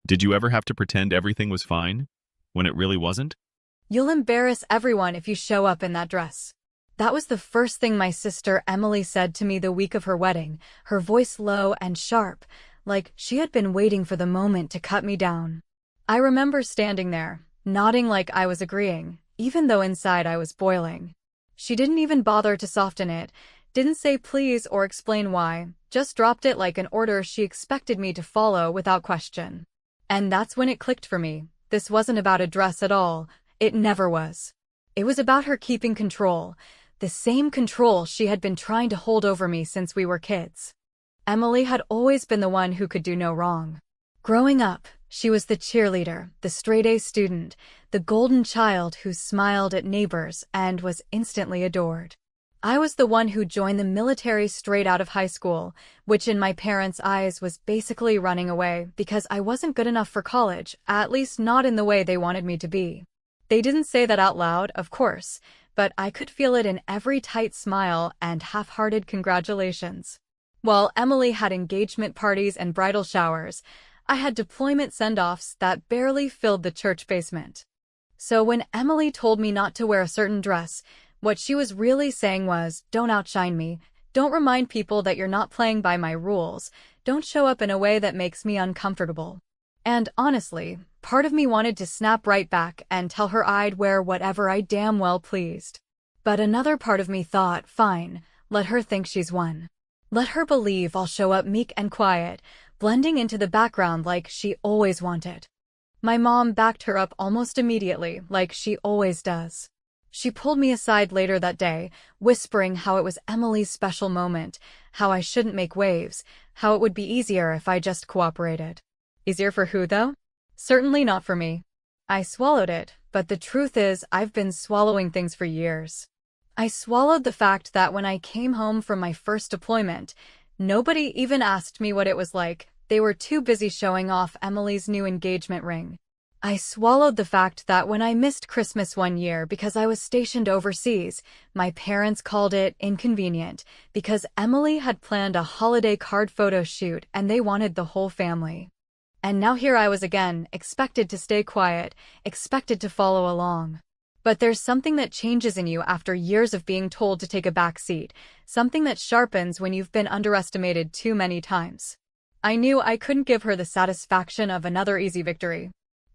Did you ever have to pretend everything was fine when it really wasn't? You'll embarrass everyone if you show up in that dress. That was the first thing my sister Emily said to me the week of her wedding, her voice low and sharp, like she had been waiting for the moment to cut me down. I remember standing there, nodding like I was agreeing, even though inside I was boiling. She didn't even bother to soften it, didn't say please or explain why, just dropped it like an order she expected me to follow without question. And that's when it clicked for me. This wasn't about a dress at all. It never was. It was about her keeping control, the same control she had been trying to hold over me since we were kids. Emily had always been the one who could do no wrong. Growing up, she was the cheerleader, the straight-A student, the golden child who smiled at neighbors and was instantly adored. I was the one who joined the military straight out of high school, which in my parents' eyes was basically running away because I wasn't good enough for college, at least not in the way they wanted me to be. They didn't say that out loud, of course, but I could feel it in every tight smile and half-hearted congratulations. While Emily had engagement parties and bridal showers, I had deployment send-offs that barely filled the church basement. So when Emily told me not to wear a certain dress, what she was really saying was, don't outshine me, don't remind people that you're not playing by my rules, don't show up in a way that makes me uncomfortable. And honestly, part of me wanted to snap right back and tell her I'd wear whatever I damn well pleased. But another part of me thought, fine, let her think she's won. Let her believe I'll show up meek and quiet, blending into the background like she always wanted. My mom backed her up almost immediately, like she always does. She pulled me aside later that day, whispering how it was Emily's special moment, how I shouldn't make waves, how it would be easier if I just cooperated. Easier for who, though? Certainly not for me. I swallowed it, but the truth is I've been swallowing things for years. I swallowed the fact that when I came home from my first deployment, nobody even asked me what it was like. They were too busy showing off Emily's new engagement ring. I swallowed the fact that when I missed Christmas one year because I was stationed overseas, my parents called it inconvenient because Emily had planned a holiday card photo shoot and they wanted the whole family. And now here I was again, expected to stay quiet, expected to follow along. But there's something that changes in you after years of being told to take a back seat, something that sharpens when you've been underestimated too many times. I knew I couldn't give her the satisfaction of another easy victory.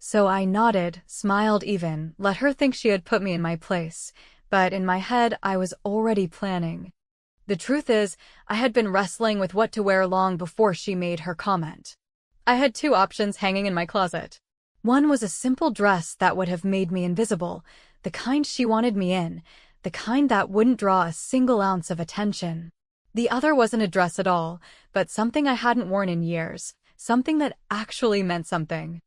So I nodded, smiled even, let her think she had put me in my place, but in my head I was already planning. The truth is, I had been wrestling with what to wear long before she made her comment. I had two options hanging in my closet. One was a simple dress that would have made me invisible, the kind she wanted me in, the kind that wouldn't draw a single ounce of attention. The other wasn't a dress at all, but something I hadn't worn in years, something that actually meant something.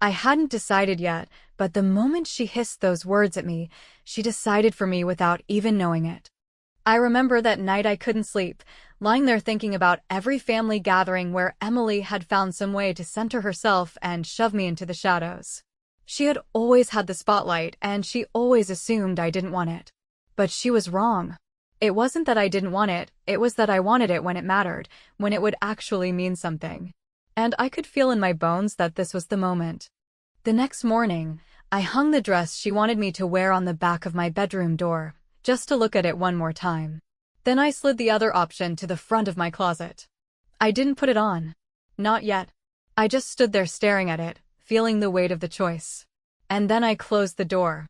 I hadn't decided yet, but the moment she hissed those words at me, she decided for me without even knowing it. I remember that night I couldn't sleep, lying there thinking about every family gathering where Emily had found some way to center herself and shove me into the shadows. She had always had the spotlight, and she always assumed I didn't want it. But she was wrong. It wasn't that I didn't want it, it was that I wanted it when it mattered, when it would actually mean something. And I could feel in my bones that this was the moment. The next morning, I hung the dress she wanted me to wear on the back of my bedroom door, just to look at it one more time. Then I slid the other option to the front of my closet. I didn't put it on. Not yet. I just stood there staring at it, feeling the weight of the choice. And then I closed the door.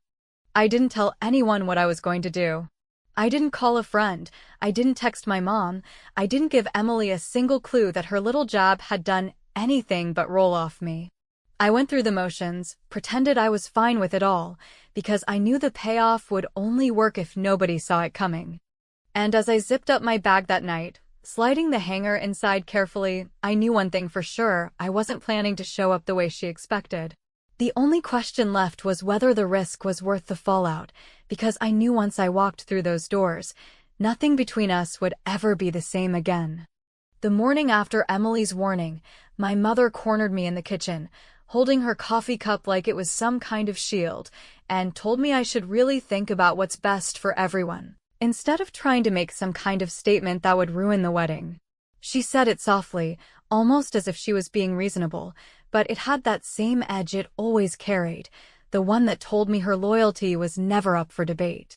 I didn't tell anyone what I was going to do. I didn't call a friend, I didn't text my mom, I didn't give Emily a single clue that her little job had done anything but roll off me. I went through the motions, pretended I was fine with it all, because I knew the payoff would only work if nobody saw it coming. And as I zipped up my bag that night, sliding the hanger inside carefully, I knew one thing for sure, I wasn't planning to show up the way she expected. The only question left was whether the risk was worth the fallout, because I knew once I walked through those doors, nothing between us would ever be the same again. The morning after Emily's warning, my mother cornered me in the kitchen, holding her coffee cup like it was some kind of shield, and told me I should really think about what's best for everyone, instead of trying to make some kind of statement that would ruin the wedding. She said it softly, almost as if she was being reasonable, but it had that same edge it always carried, the one that told me her loyalty was never up for debate.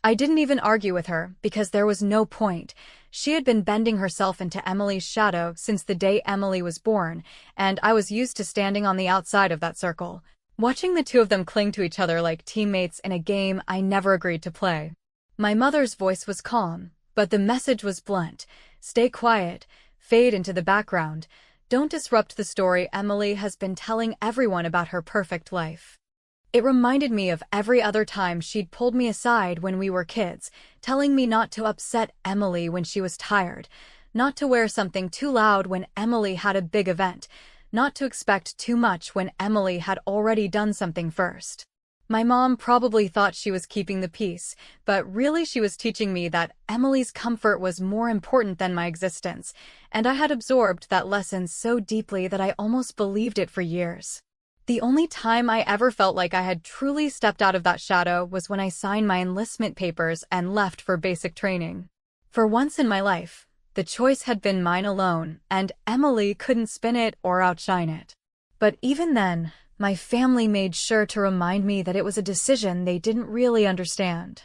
I didn't even argue with her, because there was no point. She had been bending herself into Emily's shadow since the day Emily was born, and I was used to standing on the outside of that circle, watching the two of them cling to each other like teammates in a game I never agreed to play. My mother's voice was calm, but the message was blunt. Stay quiet, fade into the background. Don't disrupt the story Emily has been telling everyone about her perfect life. It reminded me of every other time she'd pulled me aside when we were kids, telling me not to upset Emily when she was tired, not to wear something too loud when Emily had a big event, not to expect too much when Emily had already done something first. My mom probably thought she was keeping the peace, but really she was teaching me that Emily's comfort was more important than my existence, and I had absorbed that lesson so deeply that I almost believed it for years. The only time I ever felt like I had truly stepped out of that shadow was when I signed my enlistment papers and left for basic training. For once in my life, the choice had been mine alone, and Emily couldn't spin it or outshine it. But even then, my family made sure to remind me that it was a decision they didn't really understand.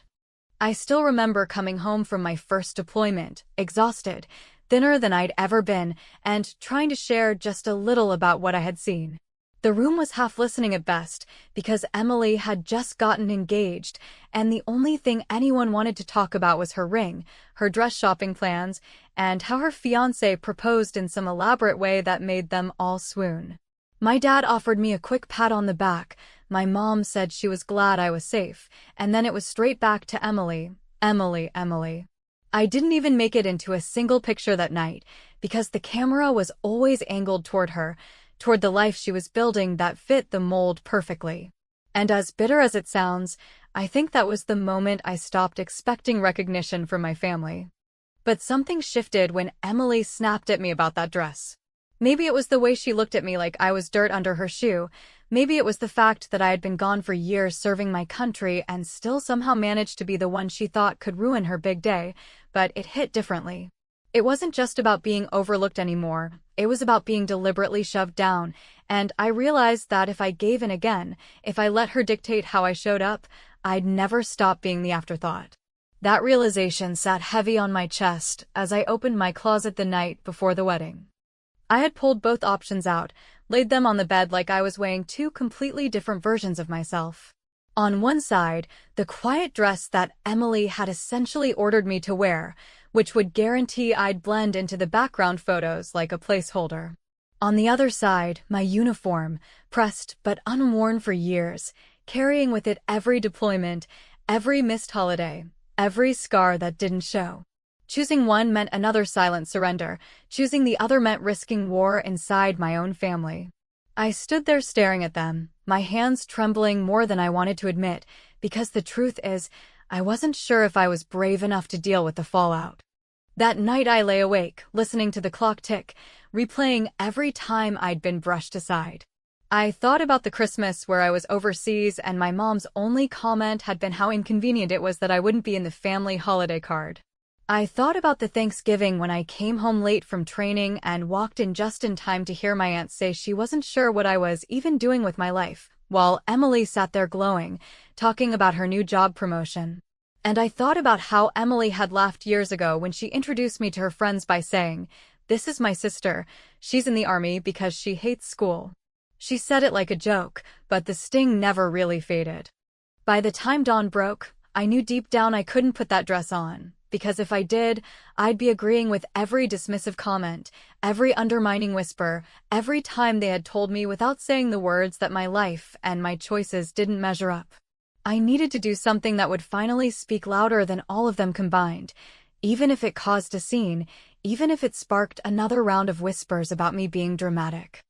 I still remember coming home from my first deployment, exhausted, thinner than I'd ever been, and trying to share just a little about what I had seen. The room was half listening at best, because Emily had just gotten engaged, and the only thing anyone wanted to talk about was her ring, her dress shopping plans, and how her fiancé proposed in some elaborate way that made them all swoon. My dad offered me a quick pat on the back, my mom said she was glad I was safe, and then it was straight back to Emily, Emily, Emily. I didn't even make it into a single picture that night, because the camera was always angled toward her, toward the life she was building that fit the mold perfectly. And as bitter as it sounds, I think that was the moment I stopped expecting recognition from my family. But something shifted when Emily snapped at me about that dress. Maybe it was the way she looked at me like I was dirt under her shoe. Maybe it was the fact that I had been gone for years serving my country and still somehow managed to be the one she thought could ruin her big day, but it hit differently. It wasn't just about being overlooked anymore, it was about being deliberately shoved down, and I realized that if I gave in again, if I let her dictate how I showed up, I'd never stop being the afterthought. That realization sat heavy on my chest as I opened my closet the night before the wedding. I had pulled both options out, laid them on the bed like I was weighing two completely different versions of myself. On one side, the quiet dress that Emily had essentially ordered me to wear, which would guarantee I'd blend into the background photos like a placeholder. On the other side, my uniform, pressed but unworn for years, carrying with it every deployment, every missed holiday, every scar that didn't show. Choosing one meant another silent surrender, choosing the other meant risking war inside my own family. I stood there staring at them, my hands trembling more than I wanted to admit, because the truth is, I wasn't sure if I was brave enough to deal with the fallout. That night I lay awake, listening to the clock tick, replaying every time I'd been brushed aside. I thought about the Christmas where I was overseas and my mom's only comment had been how inconvenient it was that I wouldn't be in the family holiday card. I thought about the Thanksgiving when I came home late from training and walked in just in time to hear my aunt say she wasn't sure what I was even doing with my life, while Emily sat there glowing, talking about her new job promotion. And I thought about how Emily had laughed years ago when she introduced me to her friends by saying, "This is my sister. She's in the army because she hates school." She said it like a joke, but the sting never really faded. By the time dawn broke, I knew deep down I couldn't put that dress on, because if I did, I'd be agreeing with every dismissive comment, every undermining whisper, every time they had told me without saying the words that my life and my choices didn't measure up. I needed to do something that would finally speak louder than all of them combined, even if it caused a scene, even if it sparked another round of whispers about me being dramatic.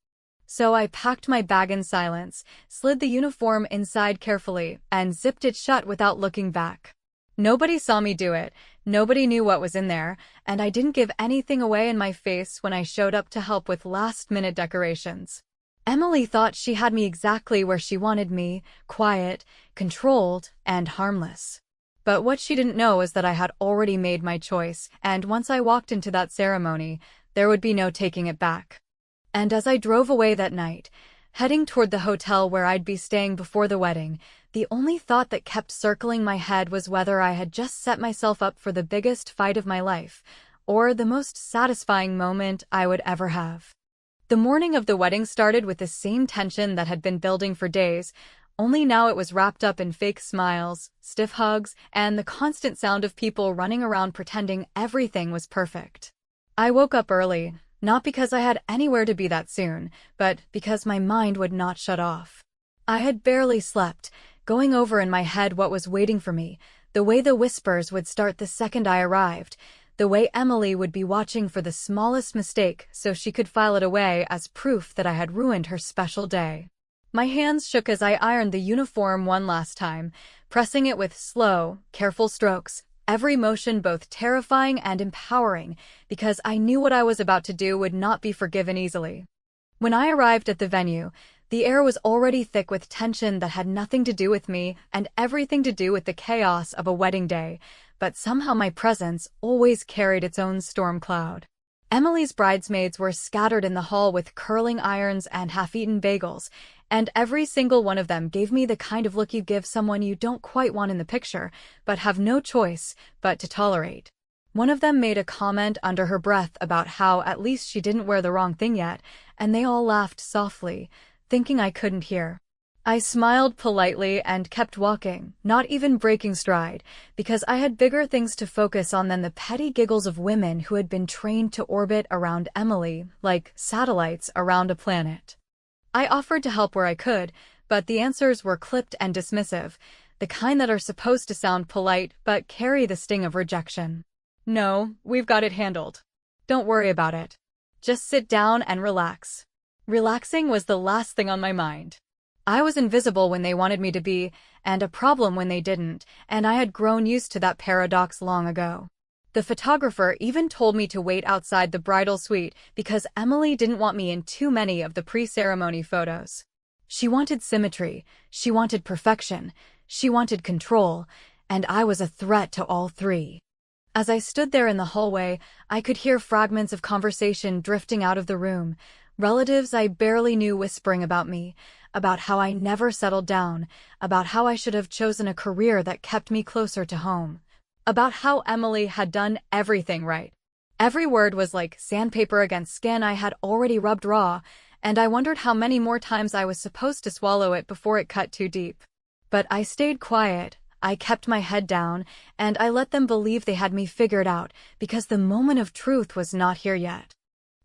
So I packed my bag in silence, slid the uniform inside carefully, and zipped it shut without looking back. Nobody saw me do it, nobody knew what was in there, and I didn't give anything away in my face when I showed up to help with last-minute decorations. Emily thought she had me exactly where she wanted me, quiet, controlled, and harmless. But what she didn't know is that I had already made my choice, and once I walked into that ceremony, there would be no taking it back. And as I drove away that night, heading toward the hotel where I'd be staying before the wedding, the only thought that kept circling my head was whether I had just set myself up for the biggest fight of my life, or the most satisfying moment I would ever have. The morning of the wedding started with the same tension that had been building for days, only now it was wrapped up in fake smiles, stiff hugs, and the constant sound of people running around pretending everything was perfect. I woke up early, not because I had anywhere to be that soon, but because my mind would not shut off. I had barely slept, going over in my head what was waiting for me, the way the whispers would start the second I arrived, the way Emily would be watching for the smallest mistake so she could file it away as proof that I had ruined her special day. My hands shook as I ironed the uniform one last time, pressing it with slow, careful strokes, every motion both terrifying and empowering, because I knew what I was about to do would not be forgiven easily. When I arrived at the venue, the air was already thick with tension that had nothing to do with me and everything to do with the chaos of a wedding day, but somehow my presence always carried its own storm cloud. Emily's bridesmaids were scattered in the hall with curling irons and half-eaten bagels, and every single one of them gave me the kind of look you give someone you don't quite want in the picture, but have no choice but to tolerate. One of them made a comment under her breath about how at least she didn't wear the wrong thing yet, and they all laughed softly, thinking I couldn't hear. I smiled politely and kept walking, not even breaking stride, because I had bigger things to focus on than the petty giggles of women who had been trained to orbit around Emily like satellites around a planet. I offered to help where I could, but the answers were clipped and dismissive, the kind that are supposed to sound polite but carry the sting of rejection. No, we've got it handled. Don't worry about it. Just sit down and relax. Relaxing was the last thing on my mind. I was invisible when they wanted me to be, and a problem when they didn't, and I had grown used to that paradox long ago. The photographer even told me to wait outside the bridal suite because Emily didn't want me in too many of the pre-ceremony photos. She wanted symmetry, she wanted perfection, she wanted control, and I was a threat to all three. As I stood there in the hallway, I could hear fragments of conversation drifting out of the room, relatives I barely knew whispering about me, about how I never settled down, about how I should have chosen a career that kept me closer to home, about how Emily had done everything right. Every word was like sandpaper against skin I had already rubbed raw, and I wondered how many more times I was supposed to swallow it before it cut too deep. But I stayed quiet, I kept my head down, and I let them believe they had me figured out, because the moment of truth was not here yet.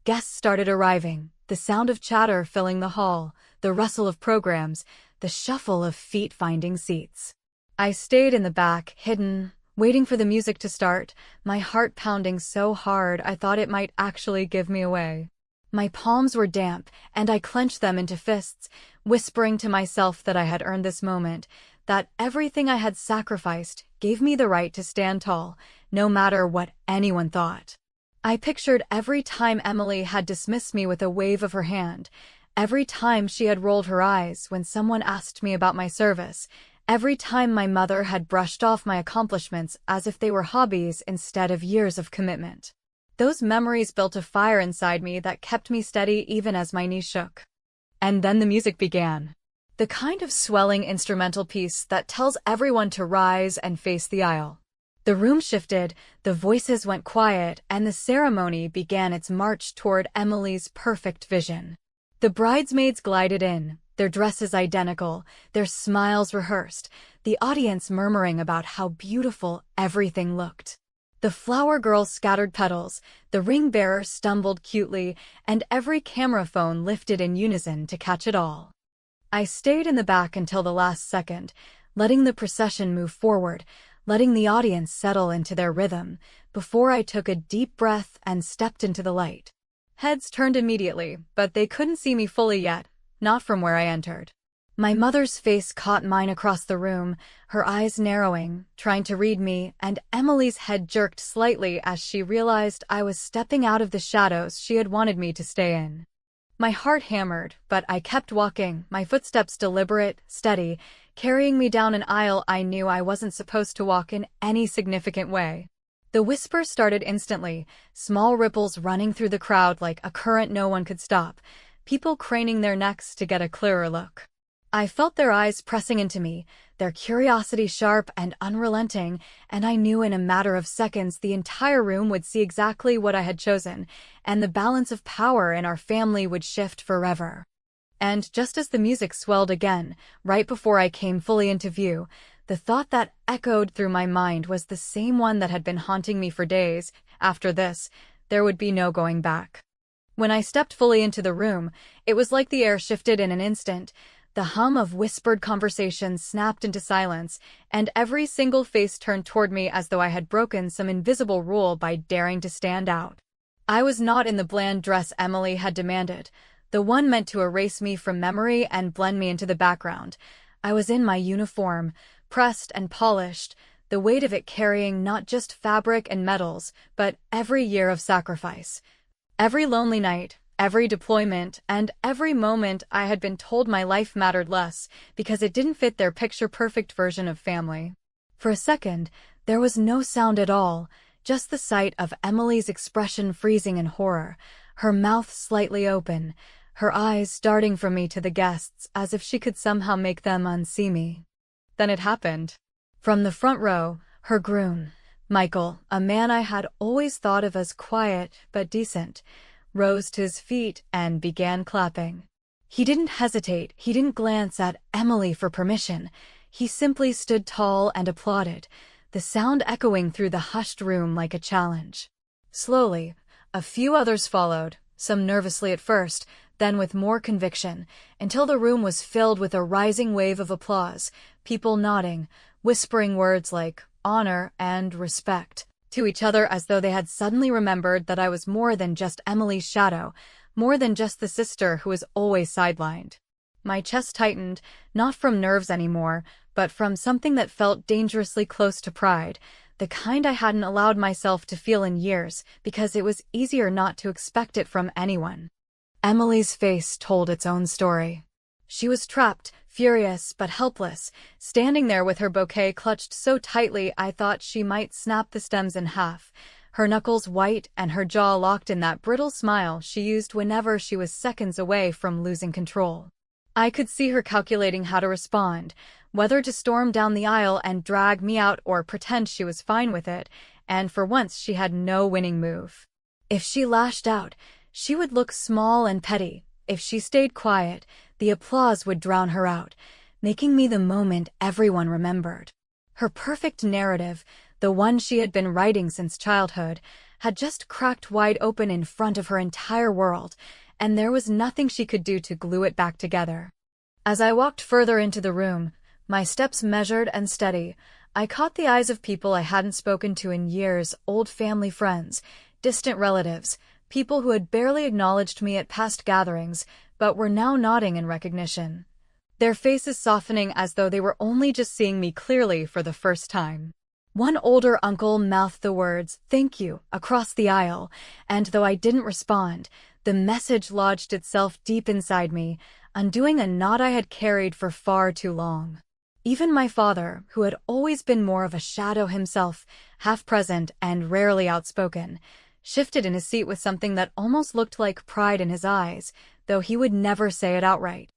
Guests started arriving, the sound of chatter filling the hall, the rustle of programs, the shuffle of feet finding seats. I stayed in the back, hidden, waiting for the music to start, my heart pounding so hard I thought it might actually give me away. My palms were damp, and I clenched them into fists, whispering to myself that I had earned this moment, that everything I had sacrificed gave me the right to stand tall, no matter what anyone thought. I pictured every time Emily had dismissed me with a wave of her hand, every time she had rolled her eyes when someone asked me about my service, every time my mother had brushed off my accomplishments as if they were hobbies instead of years of commitment. Those memories built a fire inside me that kept me steady even as my knees shook. And then the music began. The kind of swelling instrumental piece that tells everyone to rise and face the aisle. The room shifted, the voices went quiet, and the ceremony began its march toward Emily's perfect vision. The bridesmaids glided in, their dresses identical, their smiles rehearsed, the audience murmuring about how beautiful everything looked. The flower girl scattered petals, the ring bearer stumbled cutely, and every camera phone lifted in unison to catch it all. I stayed in the back until the last second, letting the procession move forward, letting the audience settle into their rhythm, before I took a deep breath and stepped into the light. Heads turned immediately, but they couldn't see me fully yet, not from where I entered. My mother's face caught mine across the room, her eyes narrowing, trying to read me, and Emily's head jerked slightly as she realized I was stepping out of the shadows she had wanted me to stay in. My heart hammered, but I kept walking, my footsteps deliberate, steady, carrying me down an aisle I knew I wasn't supposed to walk in any significant way. The whisper started instantly, small ripples running through the crowd like a current no one could stop, people craning their necks to get a clearer look. I felt their eyes pressing into me, their curiosity sharp and unrelenting, and I knew in a matter of seconds the entire room would see exactly what I had chosen, and the balance of power in our family would shift forever. And just as the music swelled again, right before I came fully into view, the thought that echoed through my mind was the same one that had been haunting me for days. After this, there would be no going back. When I stepped fully into the room, it was like the air shifted in an instant. The hum of whispered conversations snapped into silence, and every single face turned toward me as though I had broken some invisible rule by daring to stand out. I was not in the bland dress Emily had demanded, the one meant to erase me from memory and blend me into the background. I was in my uniform, pressed and polished, the weight of it carrying not just fabric and metals, but every year of sacrifice. Every lonely night, every deployment, and every moment I had been told my life mattered less because it didn't fit their picture-perfect version of family. For a second, there was no sound at all, just the sight of Emily's expression freezing in horror, her mouth slightly open, her eyes darting from me to the guests as if she could somehow make them unsee me. Then it happened. From the front row, her groom, Michael, a man I had always thought of as quiet but decent, rose to his feet and began clapping. He didn't hesitate, he didn't glance at Emily for permission. He simply stood tall and applauded, the sound echoing through the hushed room like a challenge. Slowly, a few others followed, some nervously at first, then with more conviction, until the room was filled with a rising wave of applause, people nodding, whispering words like honor and respect to each other as though they had suddenly remembered that I was more than just Emily's shadow, more than just the sister who was always sidelined. My chest tightened, not from nerves anymore, but from something that felt dangerously close to pride, the kind I hadn't allowed myself to feel in years because it was easier not to expect it from anyone. Emily's face told its own story. She was trapped, furious but helpless, standing there with her bouquet clutched so tightly I thought she might snap the stems in half, her knuckles white and her jaw locked in that brittle smile she used whenever she was seconds away from losing control. I could see her calculating how to respond, whether to storm down the aisle and drag me out or pretend she was fine with it, and for once she had no winning move. If she lashed out, she would look small and petty. If she stayed quiet, the applause would drown her out, making me the moment everyone remembered. Her perfect narrative, the one she had been writing since childhood, had just cracked wide open in front of her entire world, and there was nothing she could do to glue it back together. As I walked further into the room, my steps measured and steady, I caught the eyes of people I hadn't spoken to in years, old family friends, distant relatives, people who had barely acknowledged me at past gatherings, but were now nodding in recognition, their faces softening as though they were only just seeing me clearly for the first time. One older uncle mouthed the words, "Thank you," across the aisle, and though I didn't respond, the message lodged itself deep inside me, undoing a knot I had carried for far too long. Even my father, who had always been more of a shadow himself, half present and rarely outspoken, shifted in his seat with something that almost looked like pride in his eyes, though he would never say it outright.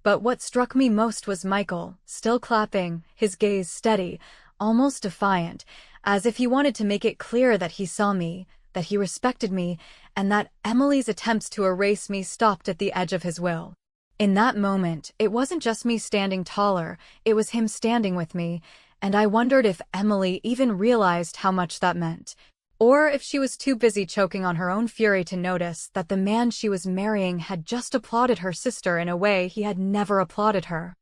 But what struck me most was Michael, still clapping, his gaze steady, almost defiant, as if he wanted to make it clear that he saw me, that he respected me, and that Emily's attempts to erase me stopped at the edge of his will. In that moment, it wasn't just me standing taller, it was him standing with me, and I wondered if Emily even realized how much that meant. Or if she was too busy choking on her own fury to notice that the man she was marrying had just applauded her sister in a way he had never applauded her.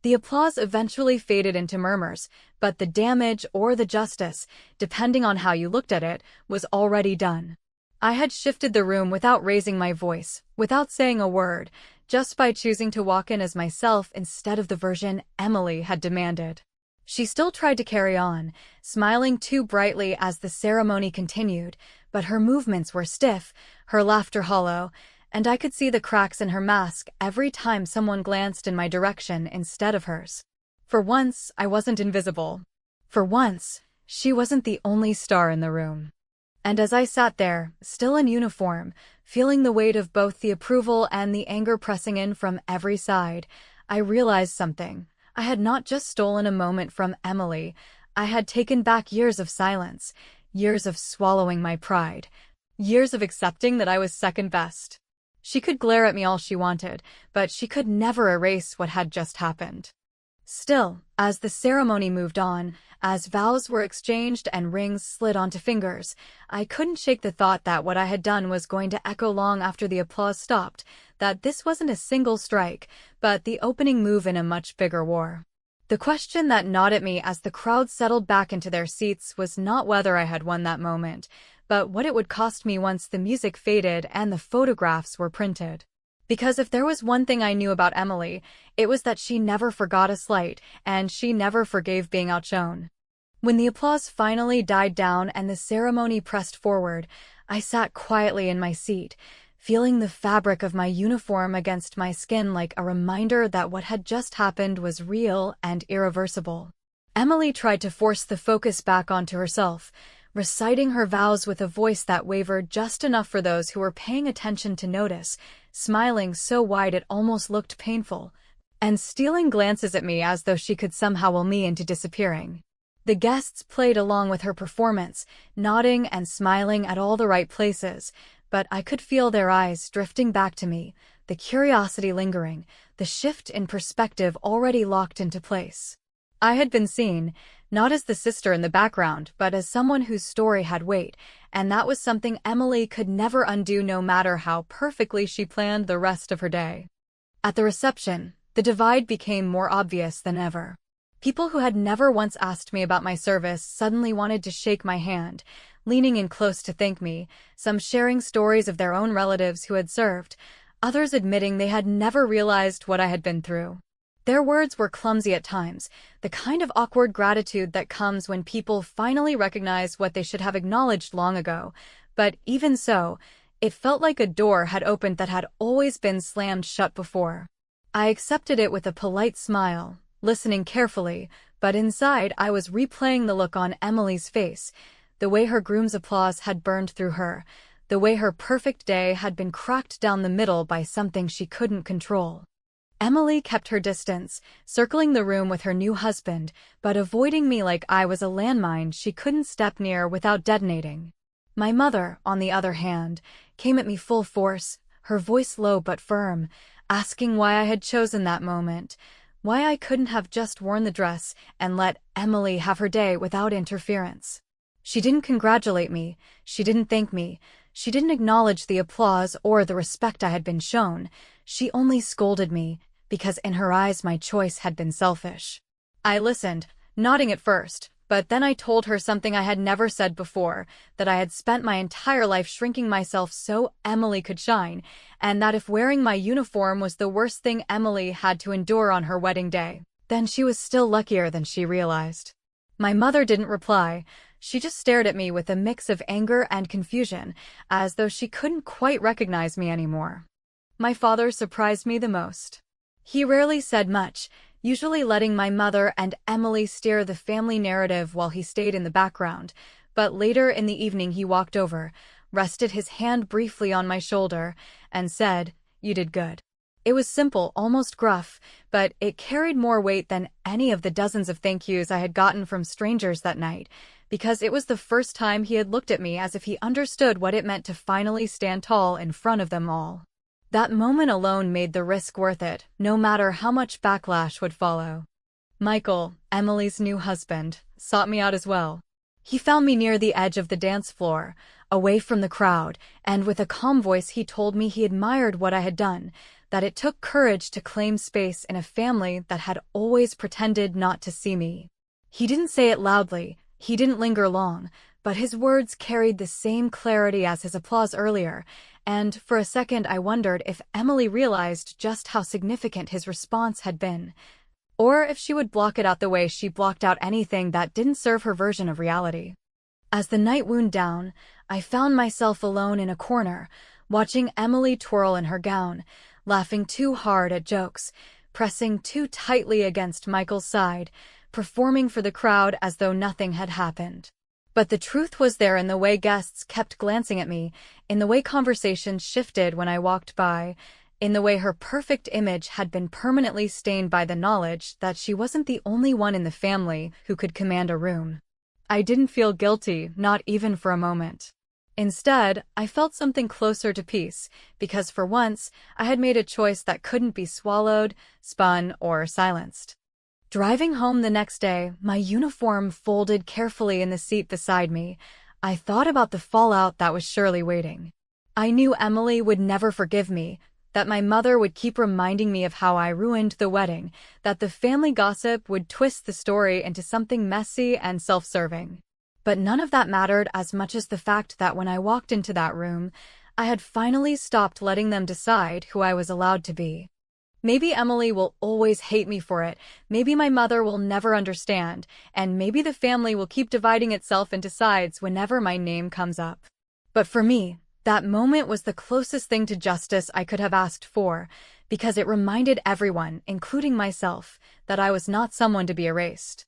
The applause eventually faded into murmurs, but the damage or the justice, depending on how you looked at it, was already done. I had shifted the room without raising my voice, without saying a word, just by choosing to walk in as myself instead of the version Emily had demanded. She still tried to carry on, smiling too brightly as the ceremony continued, but her movements were stiff, her laughter hollow, and I could see the cracks in her mask every time someone glanced in my direction instead of hers. For once, I wasn't invisible. For once, She wasn't the only star in the room. And as I sat there, still in uniform, feeling the weight of both the approval and the anger pressing in from every side, I realized something. I had not just stolen a moment from Emily, I had taken back years of silence, years of swallowing my pride, years of accepting that I was second best. She could glare at me all she wanted, but she could never erase what had just happened. Still, as the ceremony moved on, as vows were exchanged and rings slid onto fingers, I couldn't shake the thought that what I had done was going to echo long after the applause stopped, that this wasn't a single strike, but the opening move in a much bigger war. The question that gnawed at me as the crowd settled back into their seats was not whether I had won that moment, but what it would cost me once the music faded and the photographs were printed. Because if there was one thing I knew about Emily, it was that she never forgot a slight, and she never forgave being outshone. When the applause finally died down and the ceremony pressed forward, I sat quietly in my seat, feeling the fabric of my uniform against my skin like a reminder that what had just happened was real and irreversible. Emily tried to force the focus back onto herself, reciting her vows with a voice that wavered just enough for those who were paying attention to notice, smiling so wide it almost looked painful, and stealing glances at me as though she could somehow will me into disappearing. The guests played along with her performance, nodding and smiling at all the right places, but I could feel their eyes drifting back to me, the curiosity lingering, the shift in perspective already locked into place. I had been seen, not as the sister in the background, but as someone whose story had weight, and that was something Emily could never undo no matter how perfectly she planned the rest of her day. At the reception, the divide became more obvious than ever. People who had never once asked me about my service suddenly wanted to shake my hand, leaning in close to thank me, some sharing stories of their own relatives who had served, others admitting they had never realized what I had been through. Their words were clumsy at times, the kind of awkward gratitude that comes when people finally recognize what they should have acknowledged long ago, but even so, it felt like a door had opened that had always been slammed shut before. I accepted it with a polite smile, listening carefully, but inside I was replaying the look on Emily's face, the way her groom's applause had burned through her, the way her perfect day had been cracked down the middle by something she couldn't control. Emily kept her distance, circling the room with her new husband, but avoiding me like I was a landmine she couldn't step near without detonating. My mother, on the other hand, came at me full force, her voice low but firm, asking why I had chosen that moment, why I couldn't have just worn the dress and let Emily have her day without interference. She didn't congratulate me, she didn't thank me, she didn't acknowledge the applause or the respect I had been shown, she only scolded me, because in her eyes my choice had been selfish. I listened, nodding at first, but then I told her something I had never said before, that I had spent my entire life shrinking myself so Emily could shine, and that if wearing my uniform was the worst thing Emily had to endure on her wedding day, then she was still luckier than she realized. My mother didn't reply, she just stared at me with a mix of anger and confusion, as though she couldn't quite recognize me anymore. My father surprised me the most. He rarely said much, usually letting my mother and Emily steer the family narrative while he stayed in the background, but later in the evening he walked over, rested his hand briefly on my shoulder, and said, "You did good." It was simple, almost gruff, but it carried more weight than any of the dozens of thank yous I had gotten from strangers that night, because it was the first time he had looked at me as if he understood what it meant to finally stand tall in front of them all. That moment alone made the risk worth it, no matter how much backlash would follow. Michael, Emily's new husband, sought me out as well. He found me near the edge of the dance floor, away from the crowd, and with a calm voice he told me he admired what I had done, that it took courage to claim space in a family that had always pretended not to see me. He didn't say it loudly, he didn't linger long, but his words carried the same clarity as his applause earlier, and for a second I wondered if Emily realized just how significant his response had been, or if she would block it out the way she blocked out anything that didn't serve her version of reality. As the night wound down, I found myself alone in a corner, watching Emily twirl in her gown, laughing too hard at jokes, pressing too tightly against Michael's side, performing for the crowd as though nothing had happened. But the truth was there in the way guests kept glancing at me, in the way conversations shifted when I walked by, in the way her perfect image had been permanently stained by the knowledge that she wasn't the only one in the family who could command a room. I didn't feel guilty, not even for a moment. Instead, I felt something closer to peace, because for once, I had made a choice that couldn't be swallowed, spun, or silenced. Driving home the next day, my uniform folded carefully in the seat beside me, I thought about the fallout that was surely waiting. I knew Emily would never forgive me, that my mother would keep reminding me of how I ruined the wedding, that the family gossip would twist the story into something messy and self-serving. But none of that mattered as much as the fact that when I walked into that room, I had finally stopped letting them decide who I was allowed to be. Maybe Emily will always hate me for it, maybe my mother will never understand, and maybe the family will keep dividing itself into sides whenever my name comes up. But for me, that moment was the closest thing to justice I could have asked for, because it reminded everyone, including myself, that I was not someone to be erased.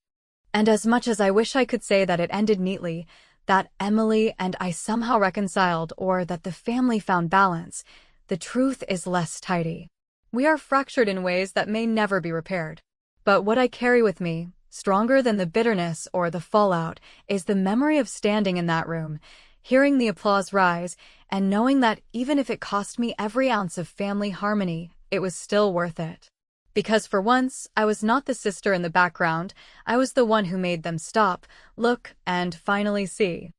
And as much as I wish I could say that it ended neatly, that Emily and I somehow reconciled, or that the family found balance, the truth is less tidy. We are fractured in ways that may never be repaired. But what I carry with me, stronger than the bitterness or the fallout, is the memory of standing in that room, hearing the applause rise, and knowing that even if it cost me every ounce of family harmony, it was still worth it. Because for once, I was not the sister in the background, I was the one who made them stop, look, and finally see.